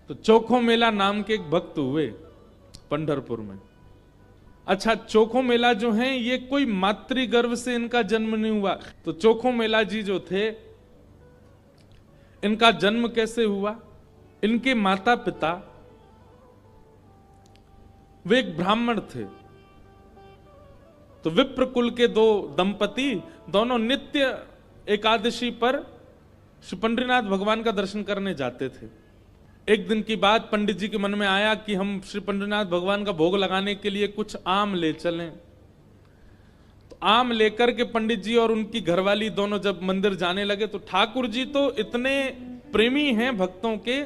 तो चोखो मेला नाम के एक भक्त हुए पंढरपुर में। अच्छा, चोखो मेला जो है ये कोई मातृगर्भ से इनका जन्म नहीं हुआ। तो चोखो मेला जी जो थे, इनका जन्म कैसे हुआ? इनके माता पिता वे एक ब्राह्मण थे। तो विप्र कुल के दो दंपति दोनों नित्य एकादशी पर श्री पंडरीनाथ भगवान का दर्शन करने जाते थे। एक दिन की बात, पंडित जी के मन में आया कि हम श्री पंडरीनाथ भगवान का भोग लगाने के लिए कुछ आम ले चलें। तो आम लेकर के पंडित जी और उनकी घरवाली दोनों जब मंदिर जाने लगे, तो ठाकुर जी तो इतने प्रेमी हैं भक्तों के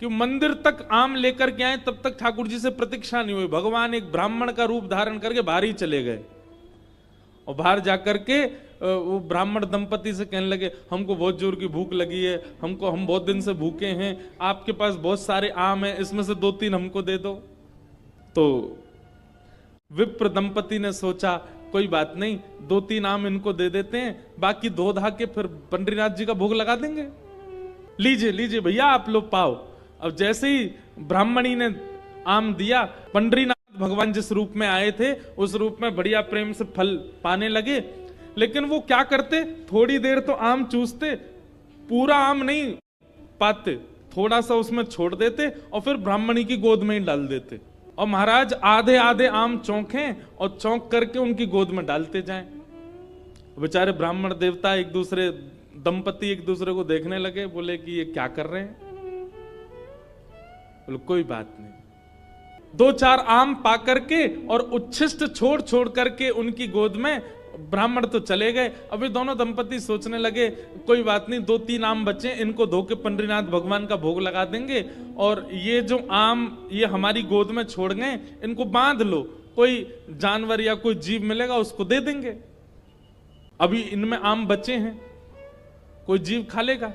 कि मंदिर तक आम लेकर के आए, तब तक ठाकुर जी से प्रतीक्षा नहीं हुई। भगवान एक ब्राह्मण का रूप धारण करके बाहर ही चले गए और बाहर जाकर के वो ब्राह्मण दंपति से कहने लगे, हमको बहुत जोर की भूख लगी है, हम बहुत दिन से भूखे हैं, आपके पास बहुत सारे आम हैं, इसमें से 2-3 हमको दे दो। तो विप्र दंपति ने सोचा कोई बात नहीं, 2-3 आम इनको दे देते हैं, बाकी धो धा के फिर पंडरीनाथ जी का भोग लगा देंगे। लीजिए लीजिए भैया, आप लोग पाओ। अब जैसे ही ब्राह्मणी ने आम दिया, पंडरीनाथ भगवान जिस रूप में आए थे उस रूप में बढ़िया प्रेम से फल पाने लगे। लेकिन वो क्या करते, थोड़ी देर तो आम चूसते, पूरा आम नहीं पाते, थोड़ा सा उसमें छोड़ देते और फिर ब्राह्मणी की गोद में ही डाल देते। और महाराज आधे आधे आम चौंकें और चौंक करके उनकी गोद में डालते जाएं। बेचारे ब्राह्मण देवता दंपति एक दूसरे को देखने लगे, बोले कि ये क्या कर रहे हैं? बोले कोई बात नहीं। 2-4 आम पा करके और उच्छिष्ट छोड़ छोड़ करके उनकी गोद में ब्राह्मण तो चले गए। अभी दोनों दंपति सोचने लगे कोई बात नहीं, 2-3 आम बचे, इनको धो के पंडरीनाथ भगवान का भोग लगा देंगे, और ये जो आम ये हमारी गोद में छोड़ गए, इनको बांध लो, कोई जानवर या कोई जीव मिलेगा उसको दे देंगे, अभी इनमें आम बचे हैं, कोई जीव खा लेगा।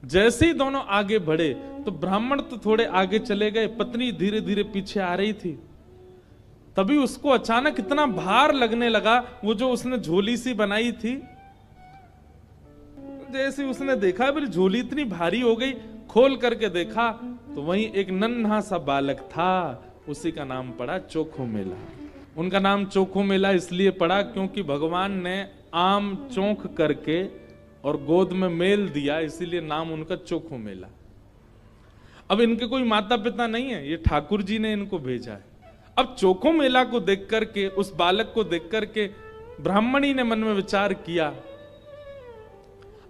जैसे ही दोनों आगे बढ़े तो ब्राह्मण तो थोड़े आगे चले गए, पत्नी धीरे धीरे पीछे आ रही थी। तभी उसको अचानक इतना भार लगने लगा, वो जो उसने झोली सी बनाई थी, जैसे उसने देखा मेरी झोली इतनी भारी हो गई, खोल करके देखा तो वहीं एक नन्हा सा बालक था, उसी का नाम पड़ा चोखो मेला। उनका नाम चोखो मेला इसलिए पड़ा क्योंकि भगवान ने आम चौंक करके और गोद में मेल दिया, इसीलिए नाम उनका चोखो मेला। अब इनके कोई माता पिता नहीं है, ये ठाकुर जी ने इनको भेजा है। अब चोखो मेला को देख करके, उस बालक को देख करके ब्राह्मणी ने मन में विचार किया,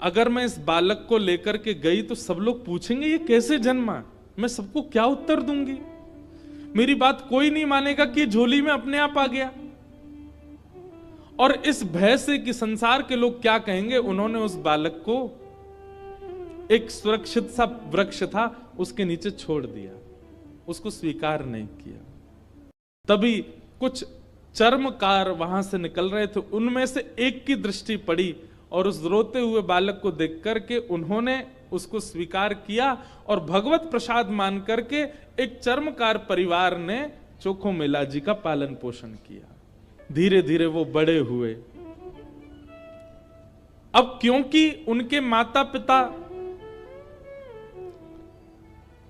अगर मैं इस बालक को लेकर के गई तो सब लोग पूछेंगे ये कैसे जन्मा, मैं सबको क्या उत्तर दूंगी? मेरी बात कोई नहीं मानेगा कि झोली में अपने आप आ गया। और इस भय से कि संसार के लोग क्या कहेंगे, उन्होंने उस बालक को एक सुरक्षित सा वृक्ष था उसके नीचे छोड़ दिया, उसको स्वीकार नहीं किया। तभी कुछ चर्मकार वहां से निकल रहे थे, उनमें से एक की दृष्टि पड़ी और उस रोते हुए बालक को देख करके उन्होंने उसको स्वीकार किया और भगवत प्रसाद मान करके एक चर्मकार परिवार ने चोखो मेला जी का पालन पोषण किया। धीरे धीरे वो बड़े हुए। अब क्योंकि उनके माता पिता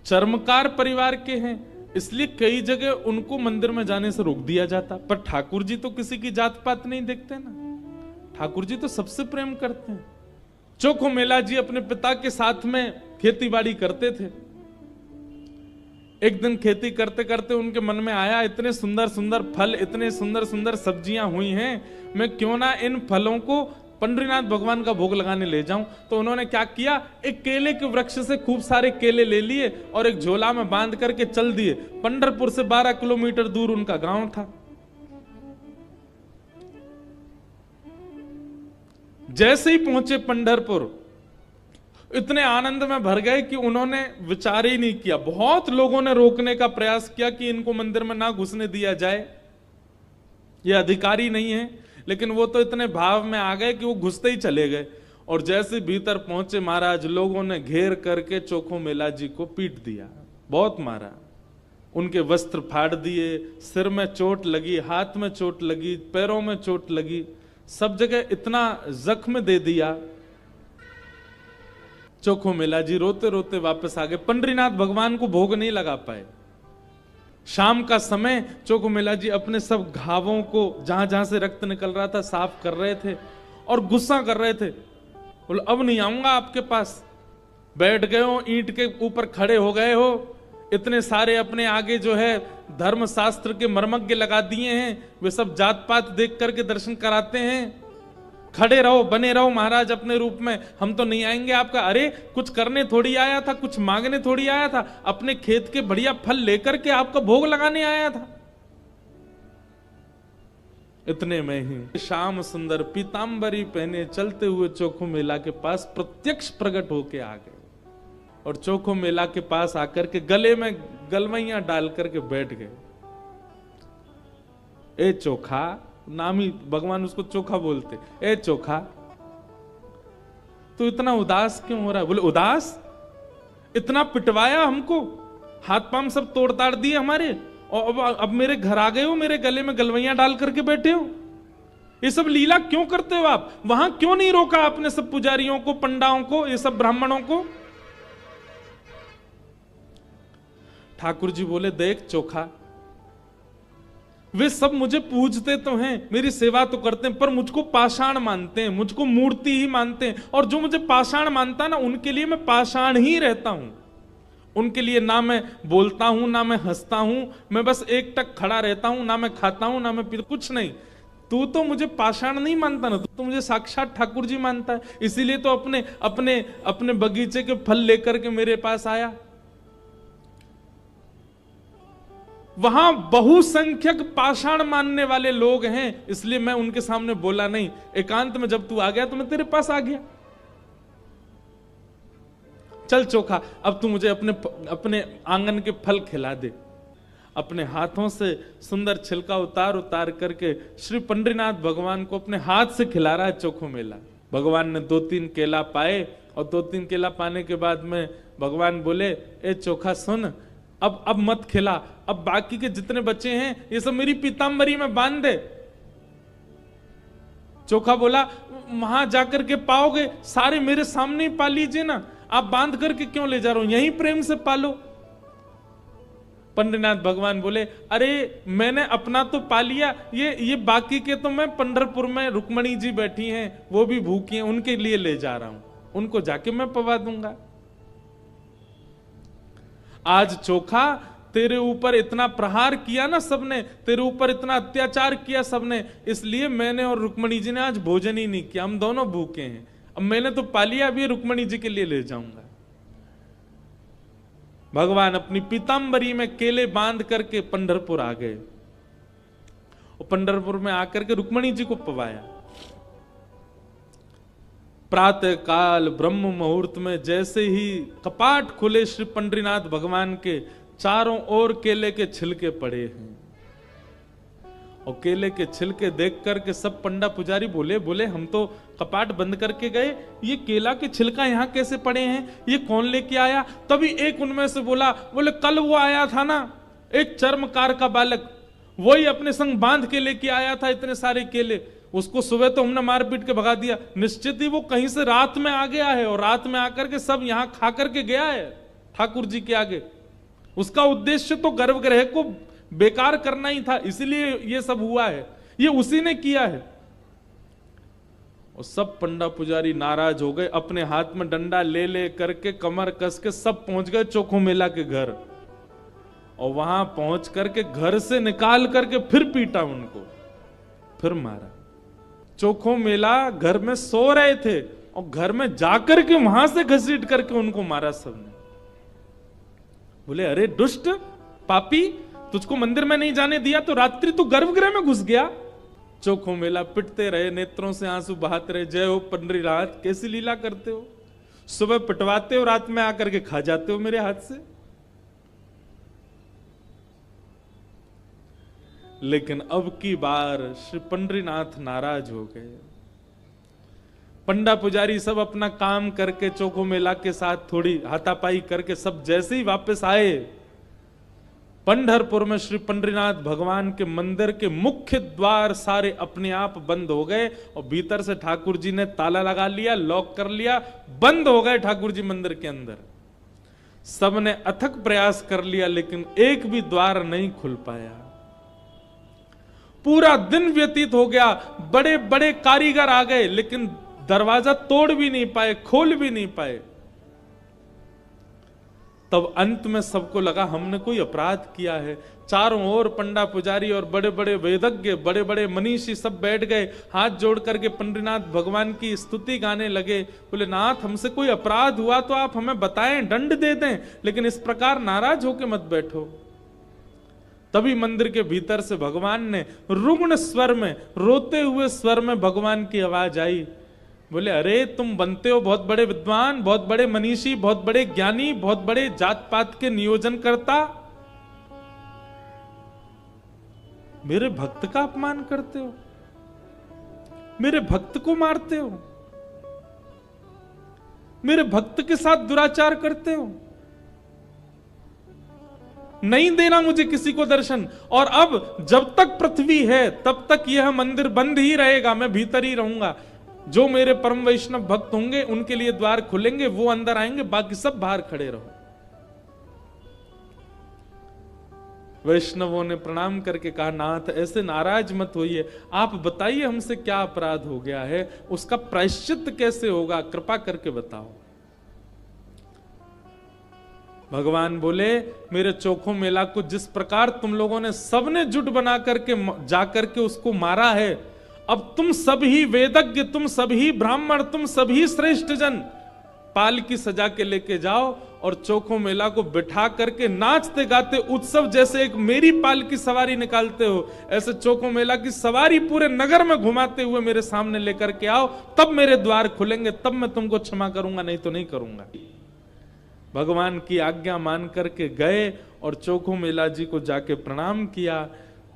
चर्मकार परिवार के हैं, इसलिए कई जगह उनको मंदिर में जाने से रोक दिया जाता। पर ठाकुर जी तो किसी की जात पात नहीं देखते ना, ठाकुर जी तो सबसे प्रेम करते हैं। चोखो मेला जी अपने पिता के साथ में खेती बाड़ी करते थे। एक दिन खेती करते करते उनके मन में आया, इतने सुंदर सुंदर फल, इतने सुंदर सुंदर सब्जियां हुई हैं, मैं क्यों ना इन फलों को पंडरीनाथ भगवान का भोग लगाने ले जाऊं। तो उन्होंने क्या किया, एक केले के वृक्ष से खूब सारे केले ले लिए और एक झोला में बांध करके चल दिए। पंढरपुर से 12 किलोमीटर दूर उनका गांव था। जैसे ही पहुंचे पंढरपुर, इतने आनंद में भर गए कि उन्होंने विचार ही नहीं किया। बहुत लोगों ने रोकने का प्रयास किया कि इनको मंदिर में ना घुसने दिया जाए, ये अधिकारी नहीं है, लेकिन वो तो इतने भाव में आ गए कि वो घुसते ही चले गए। और जैसे भीतर पहुंचे महाराज, लोगों ने घेर करके चोखो मेला जी को पीट दिया, बहुत मारा, उनके वस्त्र फाड़ दिए, सिर में चोट लगी, हाथ में चोट लगी, पैरों में चोट लगी, सब जगह इतना जख्म दे दिया चोखो मेला जी रोते रोते वापस आ गए। पंडरीनाथ भगवान को भोग नहीं लगा पाए। शाम का समय चोखो मेला जी अपने सब घावों को, जहां जहां से रक्त निकल रहा था, साफ कर रहे थे और गुस्सा कर रहे थे। बोले अब नहीं आऊंगा आपके पास। बैठ गए हो, ईंट के ऊपर खड़े हो गए हो, इतने सारे अपने आगे जो है धर्म शास्त्र के मर्मज्ञ लगा दिए हैं, वे सब जात पात देख करके दर्शन कराते हैं। खड़े रहो, बने रहो महाराज अपने रूप में, हम तो नहीं आएंगे आपका। अरे कुछ करने थोड़ी आया था, कुछ मांगने थोड़ी आया था, अपने खेत के बढ़िया फल लेकर के आपका भोग लगाने आया था। इतने में ही श्याम सुंदर पीतांबरी पहने चलते हुए चोखो मेला के पास प्रत्यक्ष प्रकट होके आ गए और चोखो मेला के पास आकर के गले में गलवैयां डाल करके बैठ गए। ए चोखा, नाम ही भगवान उसको चोखा बोलते। ए चोखा, तू इतना उदास क्यों हो रहा है? बोले उदास? इतना पिटवाया हमको, हाथ पांव सब तोड़ ताड़ दिए हमारे, और अब मेरे घर आ गए हो, मेरे गले में गलवैयां डाल करके बैठे हो। ये सब लीला क्यों करते हो आप? वहां क्यों नहीं रोका आपने सब पुजारियों को, पंडाओं को, ये सब ब्राह्मणों को? ठाकुर जी बोले देख चोखा, वे सब मुझे पूजते तो हैं, मेरी सेवा तो करते हैं, पर मुझको पाषाण मानते हैं, मुझको मूर्ति ही मानते हैं। और जो मुझे पाषाण मानता ना, उनके लिए मैं पाषाण ही रहता हूं। उनके लिए ना मैं बोलता हूं, ना मैं हंसता हूं, मैं बस एक टक खड़ा रहता हूं, ना मैं खाता हूं, ना मैं पीता, कुछ नहीं। तू तो मुझे पाषाण नहीं मानता ना, तू तो मुझे साक्षात ठाकुर जी मानता है। इसीलिए तो अपने अपने अपने बगीचे के फल लेकर के मेरे पास आया। वहां बहुसंख्यक पाषाण मानने वाले लोग हैं, इसलिए मैं उनके सामने बोला नहीं। एकांत में जब तू आ गया तो मैं तेरे पास आ गया। चल चोखा, अब तू मुझे अपने आंगन के फल खिला दे। अपने हाथों से सुंदर छिलका उतार उतार करके श्री पंडरीनाथ भगवान को अपने हाथ से खिला रहा है चोखो मेला। भगवान ने 2-3 केला पाए और 2-3 केला पाने के बाद में भगवान बोले, ए चोखा सुन, अब मत खिला, अब बाकी के जितने बच्चे हैं ये सब मेरी पीतांबरी में बांध दे। चोखा बोला, वहां जाकर के पाओगे, सारे मेरे सामने ही पा लीजिए ना, आप बांध करके क्यों ले जा रहे हो, यहीं प्रेम से पालो। पंडरीनाथ भगवान बोले, अरे मैंने अपना तो पा लिया, ये बाकी के तो मैं पंढरपुर में रुक्मणी जी बैठी हैं, वो भी भूखी हैं, उनके लिए ले जा रहा हूं, उनको जाके मैं पवा दूंगा। आज चोखा तेरे ऊपर इतना प्रहार किया ना सबने, तेरे ऊपर इतना अत्याचार किया सबने, इसलिए मैंने और रुक्मणी जी ने आज भोजन ही नहीं किया, हम दोनों भूखे हैं। अब मैंने तो पा लिया, अभी रुक्मणी जी के लिए ले जाऊंगा। भगवान अपनी पीतांबरी में केले बांध करके पंढरपुर आ गए और पंढरपुर में आकर के रुक्मणी जी को पवाया। प्रातः काल ब्रह्म मुहूर्त में जैसे ही कपाट खुले, श्री पंडरीनाथ भगवान के चारों ओर केले के छिलके पड़े हैं और केले के छिलके देख करके सब पंडा पुजारी बोले हम तो कपाट बंद करके गए, ये केला के छिलका यहाँ कैसे पड़े हैं, ये कौन लेके आया? तभी एक उनमें से बोले कल वो आया था ना, एक चर्मकार का बालक, वही अपने संग बांध के लेके आया था इतने सारे केले, उसको सुबह तो हमने मार पीट के भगा दिया, निश्चित ही वो कहीं से रात में आ गया है और रात में आकर के सब यहां खा करके गया है ठाकुर जी के आगे। उसका उद्देश्य तो गर्भगृह को बेकार करना ही था, इसीलिए ये सब हुआ है, ये उसी ने किया है। और सब पंडा पुजारी नाराज हो गए, अपने हाथ में डंडा ले ले करके कमर कस के सब पहुंच गए चोखो मेला के घर और वहां पहुंच करके घर से निकाल करके फिर पीटा उनको, फिर मारा। चोखो मेला घर में सो रहे थे और घर में जाकर के वहां से घसीट करके उनको मारा सबने। बोले अरे दुष्ट पापी, तुझको मंदिर में नहीं जाने दिया तो रात्रि तू गर्भगृह में घुस गया। चोखो मेला पिटते रहे, नेत्रों से आंसू बहाते रहे, जय हो पंडरीनाथ, कैसी लीला करते हो, सुबह पिटवाते हो, रात में आकर के खा जाते हो मेरे हाथ से। लेकिन अब की बार श्री पंडरीनाथ नाराज हो गए। पंडा पुजारी सब अपना काम करके चोखो मेला के साथ थोड़ी हाथापाई करके सब जैसे ही वापस आए, पंढरपुर में श्री पंडरीनाथ भगवान के मंदिर के मुख्य द्वार सारे अपने आप बंद हो गए और भीतर से ठाकुर जी ने ताला लगा लिया, लॉक कर लिया, बंद हो गए ठाकुर जी मंदिर के अंदर। सबने अथक प्रयास कर लिया लेकिन एक भी द्वार नहीं खुल पाया। पूरा दिन व्यतीत हो गया, बड़े बड़े कारीगर आ गए लेकिन दरवाजा तोड़ भी नहीं पाए, खोल भी नहीं पाए। तब अंत में सबको लगा हमने कोई अपराध किया है। चारों ओर पंडा पुजारी और बड़े बड़े वेदज्ञ, बड़े बड़े मनीषी सब बैठ गए, हाथ जोड़ करके पंडरीनाथ भगवान की स्तुति गाने लगे। बोले नाथ हमसे कोई अपराध हुआ तो आप हमें बताएं, दंड दे दें, लेकिन इस प्रकार नाराज होकर मत बैठो। तभी मंदिर के भीतर से भगवान ने रुग्ण स्वर में, रोते हुए स्वर में भगवान की आवाज आई। बोले अरे तुम बनते हो बहुत बड़े विद्वान, बहुत बड़े मनीषी, बहुत बड़े ज्ञानी, बहुत बड़े जात पात के नियोजन करता, मेरे भक्त का अपमान करते हो, मेरे भक्त को मारते हो, मेरे भक्त के साथ दुराचार करते हो, नहीं देना मुझे किसी को दर्शन। और अब जब तक पृथ्वी है तब तक यह मंदिर बंद ही रहेगा, मैं भीतर ही रहूंगा। जो मेरे परम वैष्णव भक्त होंगे उनके लिए द्वार खुलेंगे, वो अंदर आएंगे, बाकी सब बाहर खड़े रहो। वैष्णवों ने प्रणाम करके कहा नाथ ऐसे नाराज मत होइए, आप बताइए हमसे क्या अपराध हो गया है, उसका प्रायश्चित कैसे होगा, कृपा करके बताओ। भगवान बोले मेरे चोखो मेला को जिस प्रकार तुम लोगों ने सबने जुट बना करके जाकर के उसको मारा है, अब तुम सभी वेदज्ञ, तुम सभी ब्राह्मण, तुम सभी श्रेष्ठ जन पालकी सजा के लेके जाओ और चोखो मेला को बिठा करके नाचते गाते उत्सव जैसे एक मेरी पालकी सवारी निकालते हो, ऐसे चोखो मेला की सवारी पूरे नगर में घुमाते हुए मेरे सामने लेकर के आओ, तब मेरे द्वार खुलेंगे, तब मैं तुमको क्षमा करूंगा, नहीं तो नहीं करूंगा। भगवान की आज्ञा मान करके गए और चोखो मेला जी को जाके प्रणाम किया।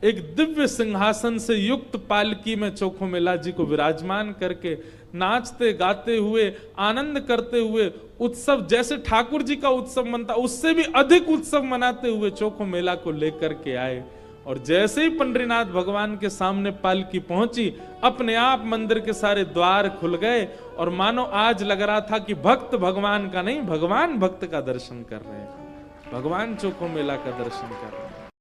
एक दिव्य सिंहासन से युक्त पालकी में चोखो मेला जी को विराजमान करके नाचते गाते हुए, आनंद करते हुए, उत्सव जैसे ठाकुर जी का उत्सव मनता उससे भी अधिक उत्सव मनाते हुए चोखो मेला को लेकर के आए। और जैसे ही पंडरीनाथ भगवान के सामने पालकी पहुंची, अपने आप मंदिर के सारे द्वार खुल गए और मानो आज लग रहा था कि भक्त भगवान का नहीं, भगवान भक्त का दर्शन कर रहे हैं, भगवान चोखो मेला का दर्शन कर रहे हैं।